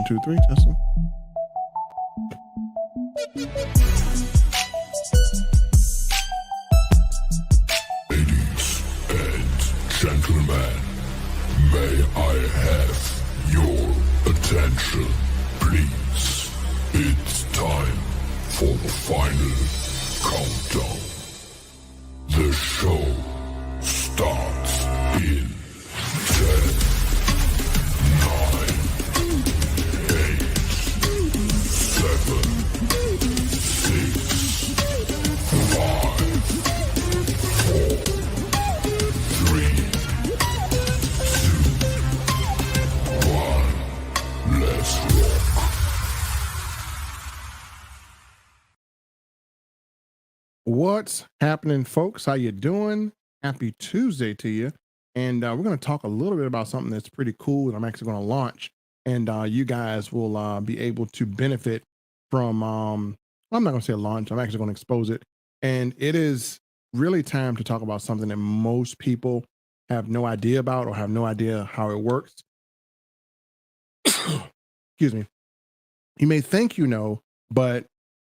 2, 3, testing. Ladies and gentlemen, may I have your attention, please? It's time for the final countdown. The show starts in 10, 9, 8, 7, 6, 5, 4, 3, 2, 1. Let's rock. What's happening, folks? How you doing? Happy Tuesday to you. And we're going to talk a little bit about something that's pretty cool that I'm actually going to launch. And you guys will be able to benefit from, I'm not going to say launch, I'm actually going to expose it. And it is really time to talk about something that most people have no idea about or have no idea how it works. Excuse me. You may think you know, but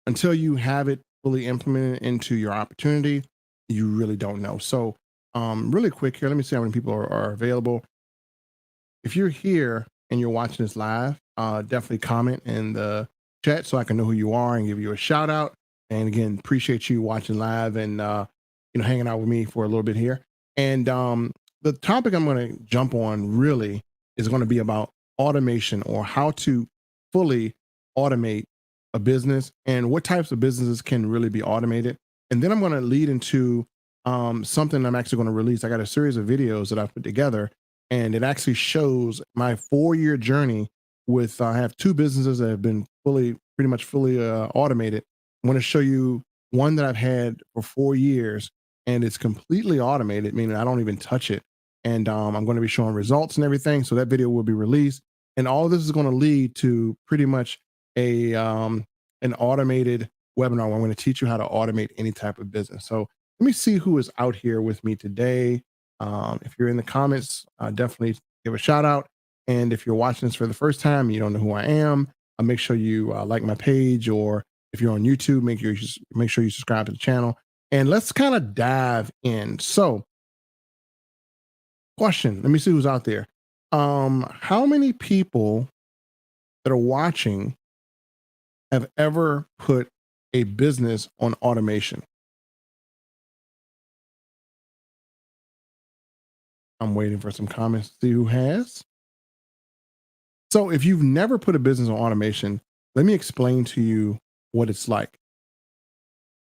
until you have it fully implemented into your opportunity, you really don't know. So really quick here, let me see how many people are available. If you're here and you're watching this live, definitely comment in the chat so I can know who you are and give you a shout out. And again, appreciate you watching live and hanging out with me for a little bit here. And the topic I'm going to jump on really is going to be about automation, or how to fully automate a business and what types of businesses can really be automated. And then I'm going to lead into something I'm actually going to release. I got a series of videos that I've put together, and it actually shows my 4-year journey with, I have 2 businesses that have been pretty much fully automated. I want to show you one that I've had for 4 years and it's completely automated, meaning I don't even touch it. And I'm going to be showing results and everything. So that video will be released. And all of this is going to lead to pretty much an automated webinar where I'm going to teach you how to automate any type of business. So let me see who is out here with me today. If you're in the comments, definitely give a shout out. And if you're watching this for the first time, you don't know who I am, make sure you like my page, or if you're on YouTube, make sure you subscribe to the channel. And let's kind of dive in. So, question, let me see who's out there. How many people that are watching have ever put a business on automation? I'm waiting for some comments to see who has. So if you've never put a business on automation, let me explain to you what it's like.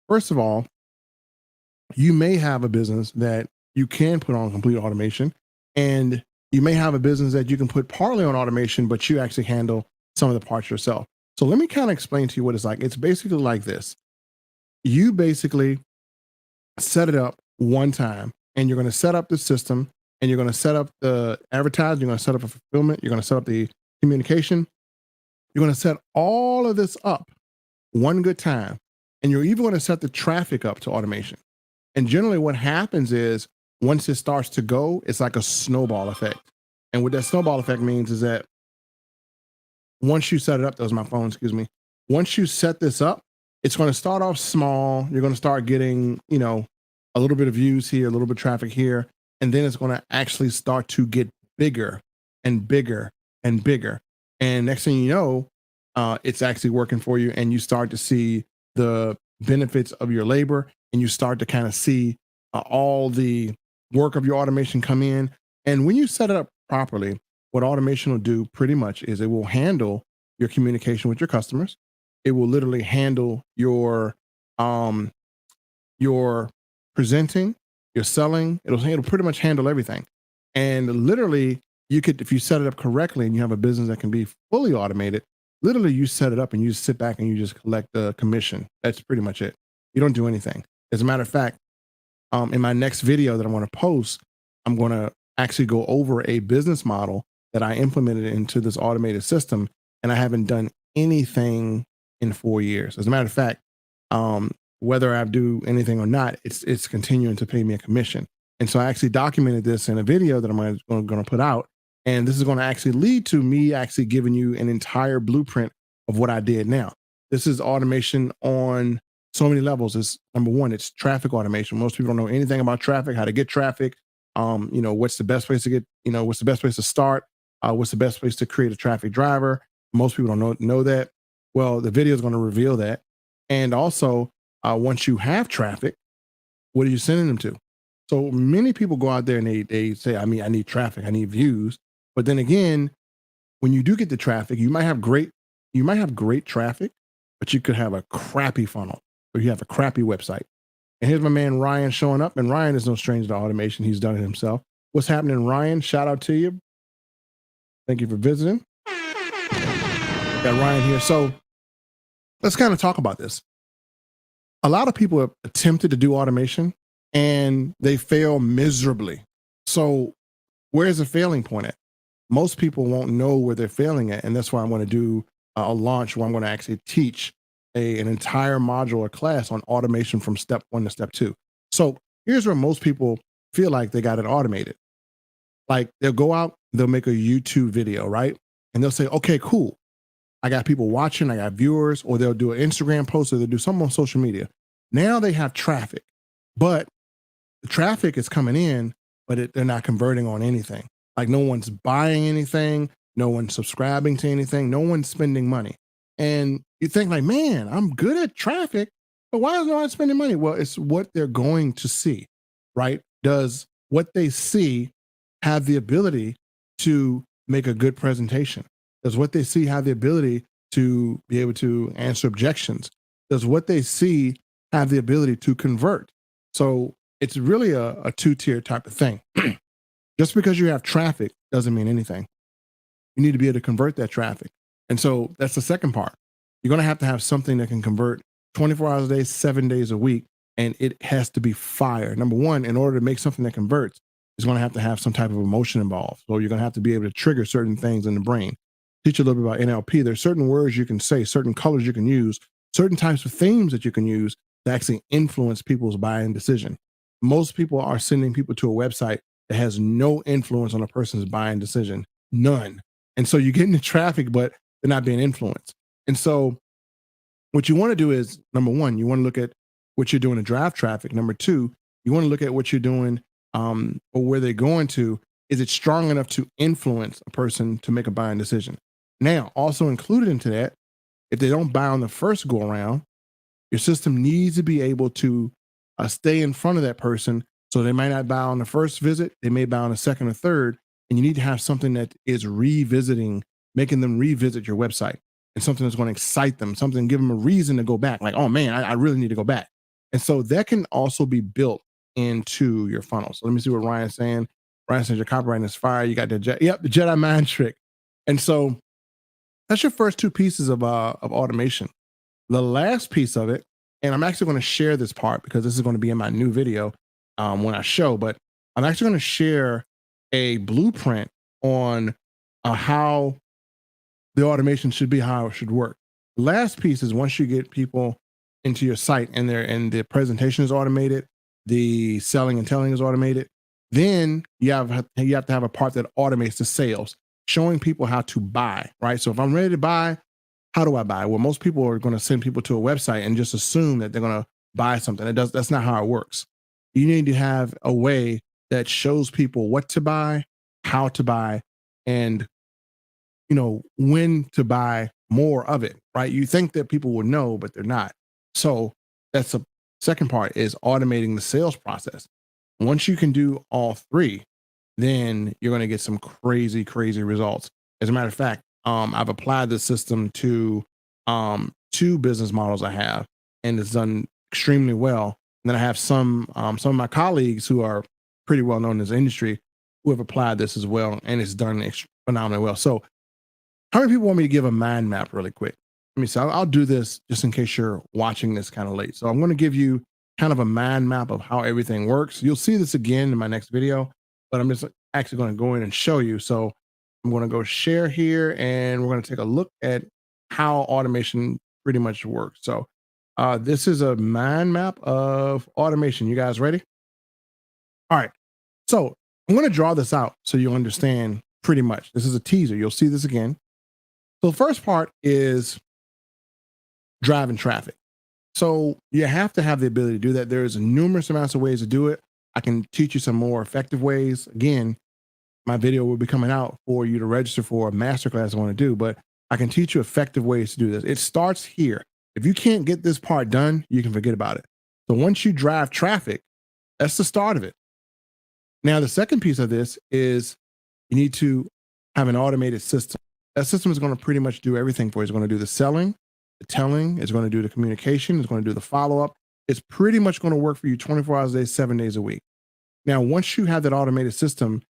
First of all, you may have a business that you can put on complete automation, and you may have a business that you can put partly on automation, but you actually handle some of the parts yourself. So let me kind of explain to you what it's like. It's basically like this. You basically set it up one time, and you're going to set up the system, and you're going to set up the advertising, you're going to set up a fulfillment, you're going to set up the communication. You're going to set all of this up one good time, and you're even going to set the traffic up to automation. And generally what happens is, once it starts to go, it's like a snowball effect. And what that snowball effect means is that once you set it up, that was my phone, excuse me. Once you set this up, it's going to start off small. You're going to start getting, a little bit of views here, a little bit of traffic here. And then it's going to actually start to get bigger and bigger and bigger. And next thing you know, it's actually working for you. And you start to see the benefits of your labor, and you start to kind of see all the work of your automation come in. And when you set it up properly, what automation will do pretty much is it will handle your communication with your customers. It will literally handle your presenting, your selling. It'll pretty much handle everything. And literally, you could, if you set it up correctly and you have a business that can be fully automated, literally you set it up and you just sit back and you just collect the commission. That's pretty much it. You don't do anything. As a matter of fact, in my next video that I'm going to post, I'm going to actually go over a business model that I implemented into this automated system, and I haven't done anything in 4 years. As a matter of fact, whether I do anything or not, it's continuing to pay me a commission. And so I actually documented this in a video that I'm going to put out. And this is going to actually lead to me actually giving you an entire blueprint of what I did now. This is automation on so many levels. It's number one, it's traffic automation. Most people don't know anything about traffic, how to get traffic. What's the best place to get, what's the best place to start? What's the best place to create a traffic driver? Most people don't know that. Well, the video is going to reveal that. And also, once you have traffic, what are you sending them to? So many people go out there and they say, I need traffic, I need views. But then again, when you do get the traffic, you might have great traffic, but you could have a crappy funnel or you have a crappy website. And here's my man Ryan showing up. And Ryan is no stranger to automation. He's done it himself. What's happening, Ryan? Shout out to you. Thank you for visiting. Got Ryan here. So let's kind of talk about this. A lot of people have attempted to do automation and they fail miserably. So where's the failing point at? Most people won't know where they're failing at. And that's why I want to do a launch where I'm going to actually teach an entire module or class on automation from step 1 to step 2. So here's where most people feel like they got it automated. Like they'll go out, they'll make a YouTube video, right? And they'll say, okay, cool. I got people watching, I got viewers, or they'll do an Instagram post or they'll do something on social media. Now they have traffic, but the traffic is coming in, but they're not converting on anything. Like no one's buying anything, no one's subscribing to anything, no one's spending money. And you think like, man, I'm good at traffic, but why is no one spending money? Well, it's what they're going to see, right? Does what they see have the ability to make a good presentation? Does what they see have the ability to be able to answer objections? Does what they see have the ability to convert? So it's really a two-tier type of thing. Just because you have traffic doesn't mean anything. You need to be able to convert that traffic. And so that's the second part. You're going to have something that can convert 24 hours a day, 7 days a week, and it has to be fire. Number one, in order to make something that converts, it's going to have some type of emotion involved. So you're going to have to be able to trigger certain things in the brain. Teach you a little bit about NLP. There's certain words you can say, certain colors you can use, certain types of themes that you can use to actually influence people's buying decision. Most people are sending people to a website that has no influence on a person's buying decision, none. And so you're getting the traffic, but they're not being influenced. And so what you want to do is, number one, you want to look at what you're doing to drive traffic. Number two, you want to look at what you're doing or where they're going to. Is it strong enough to influence a person to make a buying decision? Now, also included into that, if they don't buy on the first go around, your system needs to be able to stay in front of that person. So they might not buy on the first visit, they may buy on the second or third, and you need to have something that is revisiting, making them revisit your website, and something that's going to excite them, something give them a reason to go back. Like, oh man, I really need to go back. And so that can also be built into your funnel. So let me see what Ryan's saying. Ryan says your copywriting is fire. You got the the Jedi mind trick. And so that's your first two pieces of automation. The last piece of it, and I'm actually going to share this part because this is going to be in my new video when I show, but I'm actually going to share a blueprint on how the automation should be, how it should work. Last piece is once you get people into your site and the presentation is automated, the selling and telling is automated, then you have to have a part that automates the sales, showing people how to buy, right? So if I'm ready to buy, how do I buy? Well, most people are going to send people to a website and just assume that they're going to buy something. That's not how it works. You need to have a way that shows people what to buy, how to buy, and when to buy more of it, right? You think that people will know, but they're not. So that's the second part, is automating the sales process. Once you can do all three, then you're going to get some crazy, crazy results. As a matter of fact, I've applied this system to 2 business models I have, and it's done extremely well. And then I have some of my colleagues who are pretty well known in this industry who have applied this as well, and it's done phenomenally well. So how many people want me to give a mind map really quick? Let me see. I'll do this just in case you're watching this kind of late. So I'm going to give you kind of a mind map of how everything works. You'll see this again in my next video, but I'm just actually going to go in and show you. So I'm going to go share here, and we're going to take a look at how automation pretty much works. So this is a mind map of automation. You guys ready? All right. So I'm going to draw this out so you understand pretty much. This is a teaser. You'll see this again. So the first part is driving traffic. So you have to have the ability to do that. There's numerous amounts of ways to do it. I can teach you some more effective ways. Again, my video will be coming out for you to register for a masterclass I want to do, but I can teach you effective ways to do this. It starts here. If you can't get this part done, you can forget about it. So once you drive traffic, that's the start of it. Now, the second piece of this is you need to have an automated system. That system is going to pretty much do everything for you. It's going to do the selling, the telling, it's going to do the communication, it's going to do the follow-up. It's pretty much going to work for you 24 hours a day, 7 days a week. Now, once you have that automated system,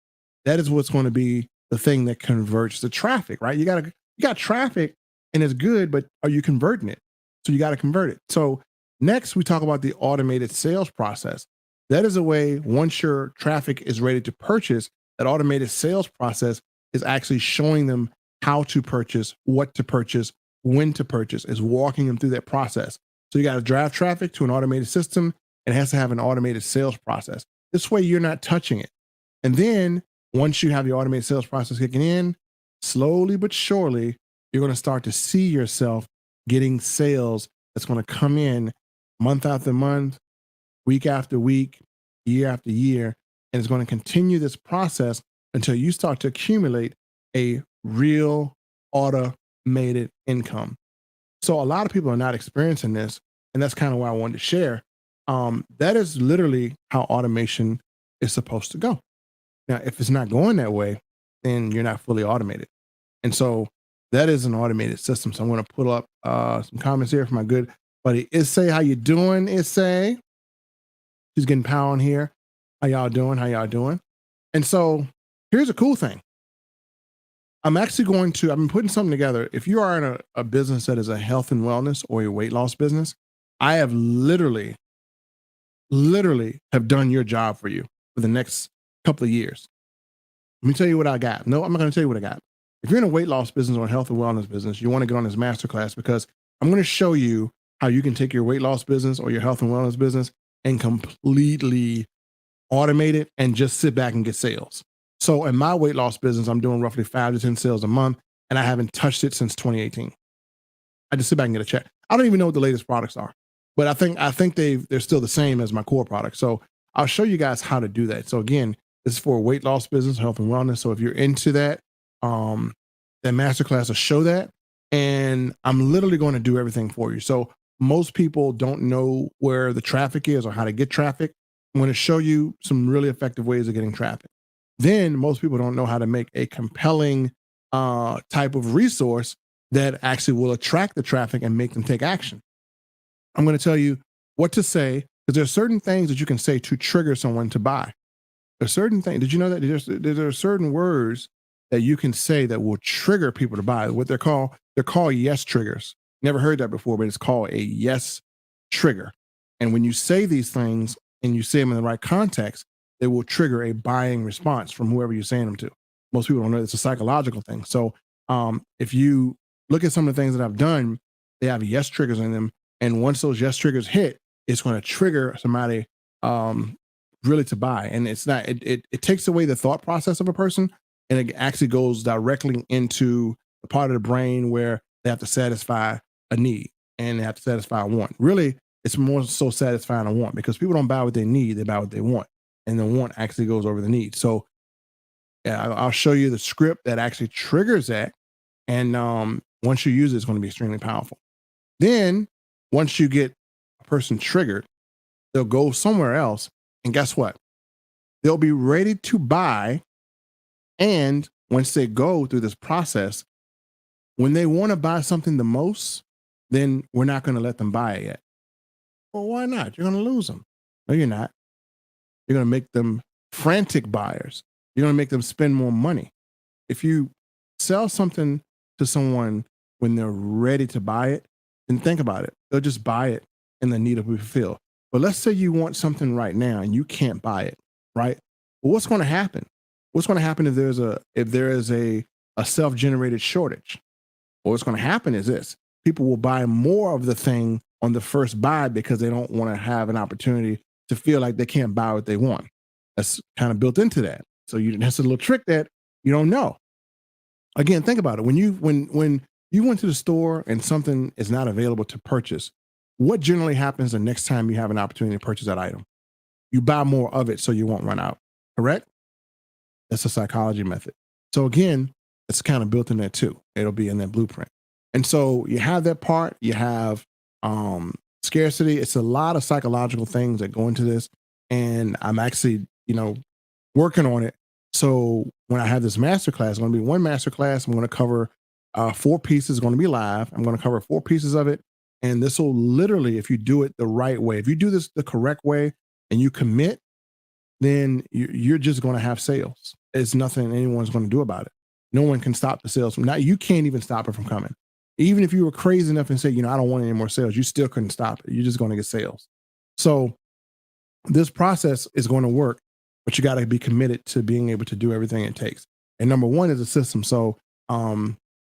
that is what's going to be the thing that converts the traffic, right? You got traffic and it's good, but are you converting it? So you got to convert it. So next we talk about the automated sales process. That is a way, once your traffic is ready to purchase, that automated sales process is actually showing them how to purchase, what to purchase, when to purchase, is walking them through that process. So you got to drive traffic to an automated system, and it has to have an automated sales process. This way you're not touching it. And then once you have the automated sales process kicking in, slowly but surely, you're going to start to see yourself getting sales that's going to come in month after month, week after week, year after year, and it's going to continue this process until you start to accumulate a real automated income. So a lot of people are not experiencing this, and that's kind of why I wanted to share. That is literally how automation is supposed to go. Now, if it's not going that way, then you're not fully automated. And so that is an automated system. So I'm going to pull up some comments here from my good buddy Issei. How you doing, Issei? She's getting power on here. How y'all doing? How y'all doing? And so here's a cool thing. I've been putting something together. If you are in a business that is a health and wellness or a weight loss business, I have literally have done your job for you for the next couple of years. Let me tell you what I got. No, I'm not going to tell you what I got. If you're in a weight loss business or a health and wellness business, you want to get on this masterclass because I'm going to show you how you can take your weight loss business or your health and wellness business and completely automate it and just sit back and get sales. So in my weight loss business, I'm doing roughly 5 to 10 sales a month, and I haven't touched it since 2018. I just sit back and get a check. I don't even know what the latest products are, but I think they're still the same as my core product. So I'll show you guys how to do that. So again, this is for a weight loss business, health and wellness. So if you're into that, that masterclass will show that. And I'm literally going to do everything for you. So most people don't know where the traffic is or how to get traffic. I'm going to show you some really effective ways of getting traffic. Then most people don't know how to make a compelling type of resource that actually will attract the traffic and make them take action. I'm going to tell you what to say, because there are certain things that you can say to trigger someone to buy. There's certain things. Did you know that there are certain words that you can say that will trigger people to buy? What they're called yes triggers. Never heard that before, but it's called a yes trigger. And when you say these things and you say them in the right context, they will trigger a buying response from whoever you're saying them to. Most people don't know it's a psychological thing. So if you look at some of the things that I've done, they have yes triggers in them. And once those yes triggers hit, it's going to trigger somebody really to buy. And it's not, it takes away the thought process of a person, and it actually goes directly into the part of the brain where they have to satisfy a need and they have to satisfy a want. Really, it's more so satisfying a want, because people don't buy what they need, they buy what they want. And the want actually goes over the need. So yeah, I'll show you the script that actually triggers that. And once you use it, it's going to be extremely powerful. Then once you get a person triggered, they'll go somewhere else. And guess what? They'll be ready to buy. And once they go through this process, when they want to buy something the most, then we're not going to let them buy it yet. Well, why not? You're going to lose them. No, you're not. You're going to make them frantic buyers. You're going to make them spend more money. If you sell something to someone when they're ready to buy it, then think about it. They'll just buy it and the need will be fulfilled. But let's say you want something right now and you can't buy it, right? Well, what's going to happen? What's going to happen if there is a self-generated shortage? Well, what's going to happen is this: people will buy more of the thing on the first buy because they don't want to have an opportunity to feel like they can't buy what they want. That's kind of built into that. So that's a little trick that you don't know. Again, think about it. When you went to the store and something is not available to purchase, what generally happens the next time you have an opportunity to purchase that item? You buy more of it so you won't run out. Correct? That's a psychology method. So again, it's kind of built in there too. It'll be in that blueprint. And so you have that part, you have scarcity. It's a lot of psychological things that go into this. And I'm actually, working on it. So when I have this masterclass, it's going to be one masterclass. I'm going to cover four pieces, going to be live. I'm going to cover four pieces of it. And this will literally, if you do it the right way, if you do this the correct way and you commit, then you're just going to have sales. It's nothing anyone's going to do about it. No one can stop the sales from now. You can't even stop it from coming. Even if you were crazy enough and say, I don't want any more sales, you still couldn't stop it. You're just going to get sales. So this process is going to work, but you got to be committed to being able to do everything it takes. And number one is a system. So,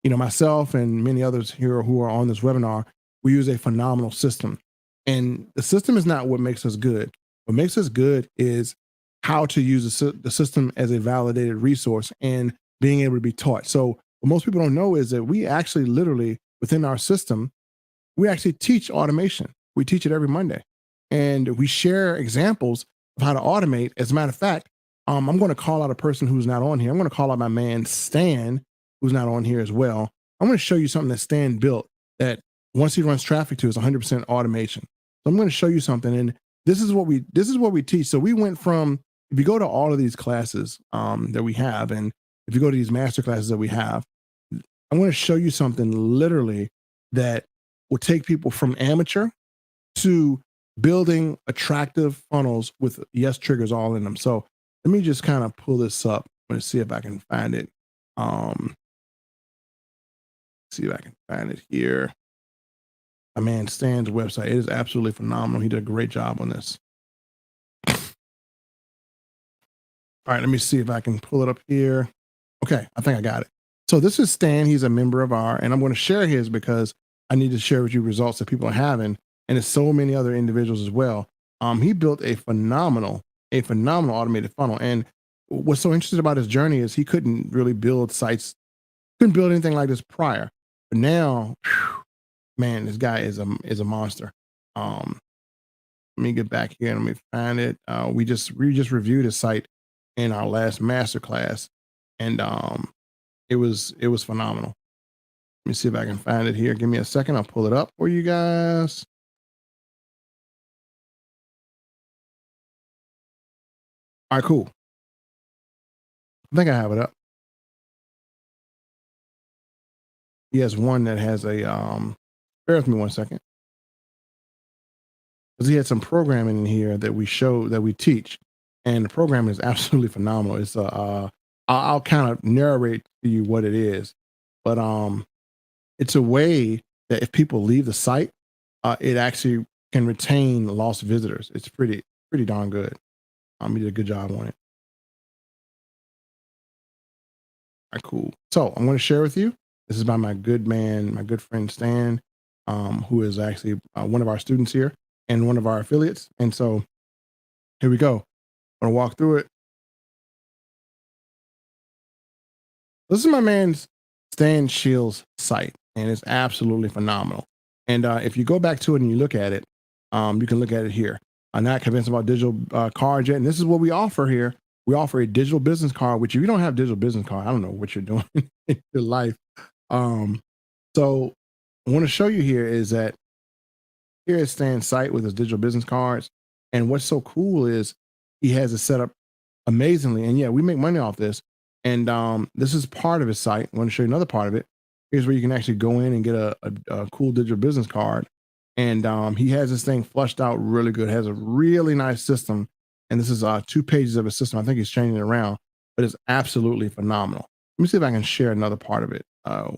myself and many others here who are on this webinar, we use a phenomenal system. And the system is not what makes us good. What makes us good is how to use the system as a validated resource and being able to be taught. So what most people don't know is that we actually literally within our system, we actually teach automation. We teach it every Monday. And we share examples of how to automate. As a matter of fact, I'm going to call out a person who's not on here. I'm going to call out my man, Stan, who's not on here as well. I'm going to show you something that Stan built that once he runs traffic to is 100% automation. So I'm going to show you something. And this is what we teach. So we went from, if you go to all of these classes that we have, and if you go to these master classes that we have, I'm going to show you something literally that will take people from amateur to building attractive funnels with yes triggers all in them. So let me just kind of pull this up. I'm going to see if I can find it. See if I can find it here. My man Stan's website, it is absolutely phenomenal. He did a great job on this. All right, let me see if I can pull it up here. Okay, I think I got it. So this is Stan. He's a member of our, and I'm going to share his because I need to share with you results that people are having, and there's so many other individuals as well. He built a phenomenal automated funnel. And what's so interesting about his journey is he couldn't really build sites, couldn't build anything like this prior. But now, man, this guy is a monster. Let me get back here and let me find it. We just reviewed his site in our last masterclass, and it was phenomenal. Let me see if I can find it here. Give me a second. I'll pull it up for you guys. All right, cool. I think I have it up. He has one that has a bear with me one second. Because he had some programming in here that we teach, and the programming is absolutely phenomenal. It's I'll kind of narrate to you what it is, but it's a way that if people leave the site, it actually can retain lost visitors. It's pretty darn good. He did a good job on it. All right, cool. So I'm going to share with you. This is by my good man, my good friend Stan, who is actually one of our students here and one of our affiliates. And so here we go. I'm going to walk through it. This is my man's Stan Shields site, and it's absolutely phenomenal. And if you go back to it and you look at it, you can look at it here. I'm not convinced about digital cards yet. And this is what we offer here. We offer a digital business card, which if you don't have a digital business card, I don't know what you're doing in your life. So I want to show you here is that here is Stan's site with his digital business cards. And what's so cool is he has it set up amazingly. And yeah, we make money off this. And this is part of his site. I want to show you another part of it. Here's where you can actually go in and get a cool digital business card. And he has this thing flushed out really good. It has a really nice system. And this is 2 pages of a system. I think he's changing it around, but it's absolutely phenomenal. Let me see if I can share another part of it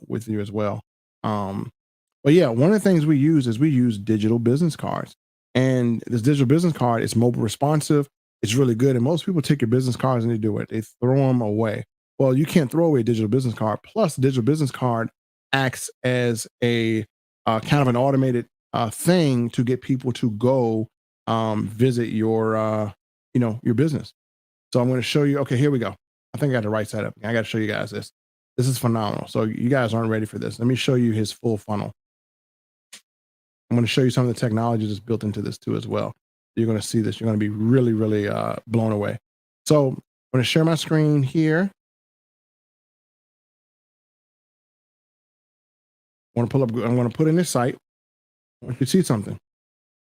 with you as well. But yeah, one of the things we use is we use digital business cards. And this digital business card is mobile responsive. It's really good. And most people take your business cards and they do it. They throw them away. Well, you can't throw away a digital business card. Plus, the digital business card acts as a kind of an automated thing to get people to go visit your your business. So I'm going to show you. Okay, here we go. I think I got the right setup. I got to show you guys this. This is phenomenal. So you guys aren't ready for this. Let me show you his full funnel. I'm going to show you some of the technology that's built into this too as well. You're going to see this. You're going to be really, really blown away. So I'm going to share my screen here. I'm going to put in this site. I want you to see something.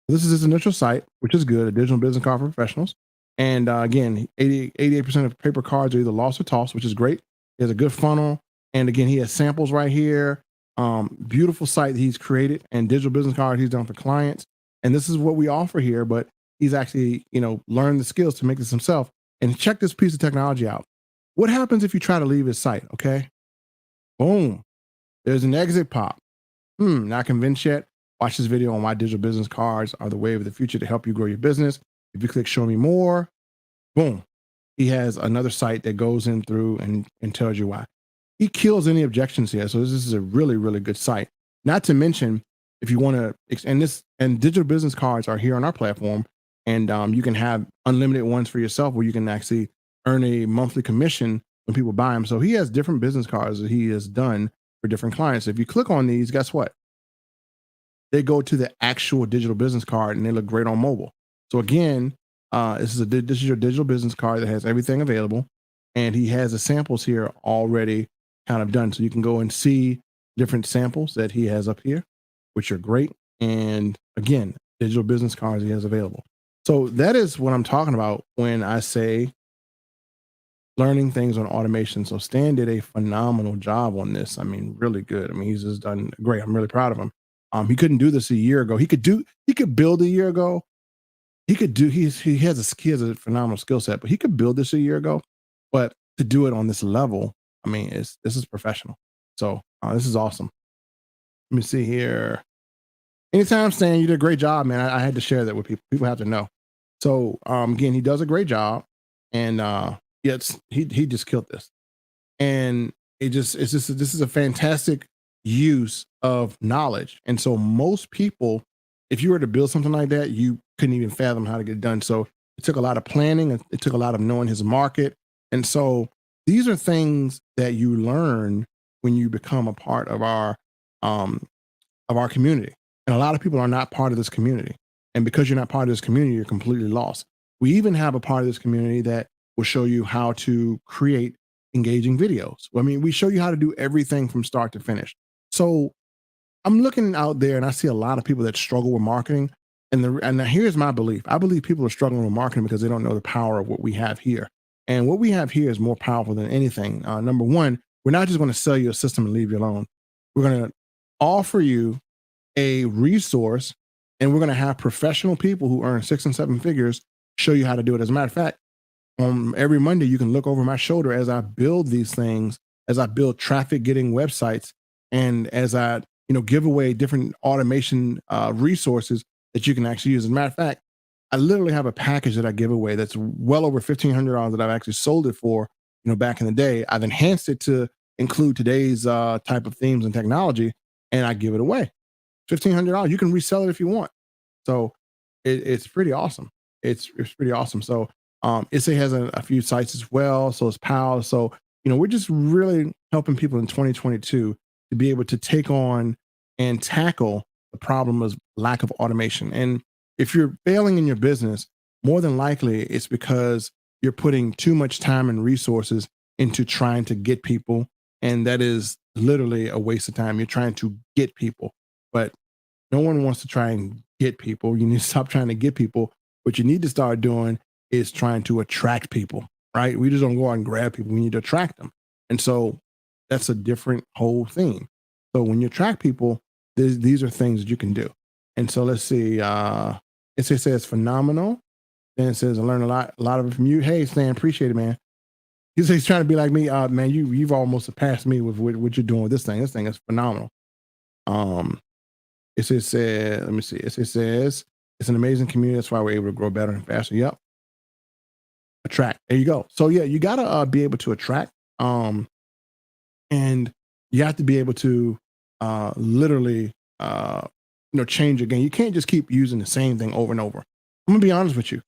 This is his initial site, which is good, a digital business card for professionals. And again, 88% of paper cards are either lost or tossed, which is great. He has a good funnel. And again, he has samples right here. Beautiful site that he's created and digital business card he's done for clients. And this is what we offer here, but he's actually, learned the skills to make this himself. And check this piece of technology out. What happens if you try to leave his site? Okay. Boom. There's an exit pop. Not convinced yet? Watch this video on why digital business cards are the way of the future to help you grow your business. If you click show me more, boom, he has another site that goes in through and tells you why. He kills any objections here. So this is a really, really good site. Not to mention, if you want to, and digital business cards are here on our platform, and you can have unlimited ones for yourself where you can actually earn a monthly commission when people buy them. So he has different business cards that he has done for different clients. If you click on these, guess what? They go to the actual digital business card and they look great on mobile. So again, this is your digital business card that has everything available, and he has the samples here already kind of done. So you can go and see different samples that he has up here, which are great. And again, digital business cards he has available. So that is what I'm talking about when I say learning things on automation. So Stan did a phenomenal job on this. I mean, really good. I mean, he's just done great. I'm really proud of him. He couldn't do this a year ago. He could build a year ago. He has a phenomenal skill set, but he could build this a year ago. But to do it on this level, I mean, this is professional. So this is awesome. Let me see here. Anytime, Stan, you did a great job, man. I had to share that with people. People have to know. So again, he does a great job, and yes, he just killed this. And this is a fantastic use of knowledge. And so most people, if you were to build something like that, you couldn't even fathom how to get it done. So it took a lot of planning. It took a lot of knowing his market. And so these are things that you learn when you become a part of our community. And a lot of people are not part of this community. And because you're not part of this community, you're completely lost. We even have a part of this community that will show you how to create engaging videos. I mean, we show you how to do everything from start to finish. So I'm looking out there and I see a lot of people that struggle with marketing. And here's my belief. I believe people are struggling with marketing because they don't know the power of what we have here. And what we have here is more powerful than anything. Number one, we're not just going to sell you a system and leave you alone. We're going to offer you a resource, and we're going to have professional people who earn 6 and 7 figures show you how to do it. As a matter of fact, every Monday, you can look over my shoulder as I build these things, as I build traffic getting websites, and as I give away different automation resources that you can actually use. As a matter of fact, I literally have a package that I give away that's well over $1,500 that I've actually sold it for, back in the day. I've enhanced it to include today's type of themes and technology, and I give it away. $1,500. You can resell it if you want. So it's pretty awesome. It's pretty awesome. So it has a few sites as well. So it's PAL. So, we're just really helping people in 2022 to be able to take on and tackle the problem of lack of automation. And if you're failing in your business, more than likely it's because you're putting too much time and resources into trying to get people. And that is literally a waste of time. You're trying to get people, but no one wants to try and get people. You need to stop trying to get people. What you need to start doing is trying to attract people, right? We just don't go out and grab people. We need to attract them. And so that's a different whole theme. So when you attract people, these are things that you can do. And so let's see. It says phenomenal. Then it says I learned a lot of it from you. Hey, Stan, appreciate it, man. He's trying to be like me. Man, you've almost surpassed me with what you're doing with this thing. This thing is phenomenal. It says, let me see. It says it's an amazing community. That's why we're able to grow better and faster. Yep. Attract. There you go. So yeah, you gotta be able to attract. And you have to be able to literally change again. You can't just keep using the same thing over and over. I'm gonna be honest with you.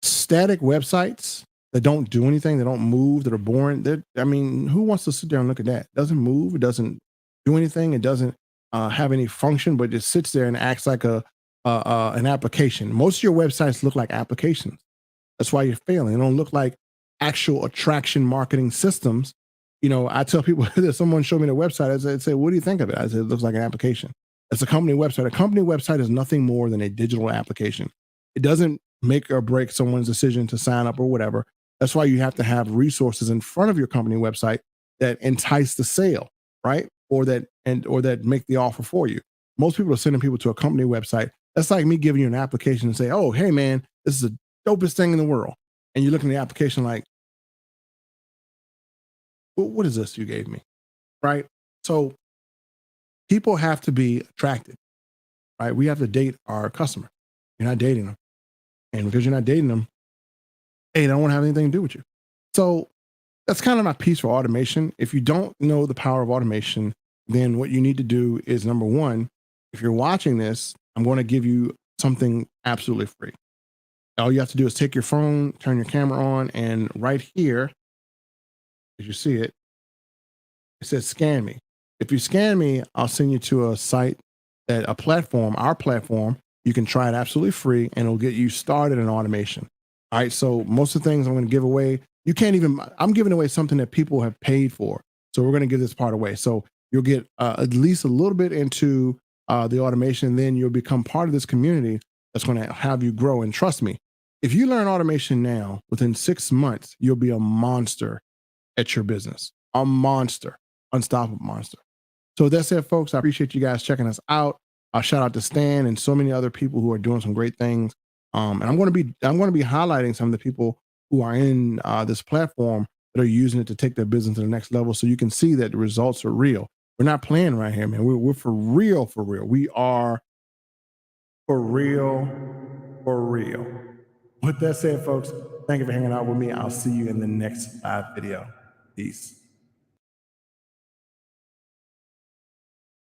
Static websites that don't do anything, that don't move, that are boring. I mean, who wants to sit there and look at that? It doesn't move, it doesn't do anything, it doesn't have any function, but just sits there and acts like an application. Most of your websites look like applications. That's why you're failing. They don't look like actual attraction marketing systems. I tell people that someone showed me their website. I say, what do you think of it? I said, it looks like an application. It's a company website. A company website is nothing more than a digital application. It doesn't make or break someone's decision to sign up or whatever. That's why you have to have resources in front of your company website that entice the sale, right? Or that make the offer for you. Most people are sending people to a company website. That's like me giving you an application and say, oh, hey man, this is the dopest thing in the world. And you look in the application like, well, what is this you gave me? Right? So people have to be attracted, right? We have to date our customer. You're not dating them. And because you're not dating them, hey, they don't want to have anything to do with you. So that's kind of my piece for automation. If you don't know the power of automation, then what you need to do is number one, if you're watching this, I'm going to give you something absolutely free. All you have to do is take your phone, turn your camera on, and right here, as you see it, it says scan me. If you scan me, I'll send you to a site a platform, our platform. You can try it absolutely free and it'll get you started in automation. All right. So most of the things I'm going to give away, I'm giving away something that people have paid for. So we're going to give this part away. So you'll get at least a little bit into the automation. Then you'll become part of this community that's going to have you grow. And trust me, if you learn automation now, within 6 months, you'll be a monster at your business, a monster, unstoppable monster. So that's it, folks. I appreciate you guys checking us out. Shout out to Stan and so many other people who are doing some great things. And I'm going to be highlighting some of the people who are in this platform that are using it to take their business to the next level, so you can see that the results are real. We're not playing right here, man. We're for real, for real. We are for real, for real. With that said, folks, thank you for hanging out with me. I'll see you in the next live video. Peace.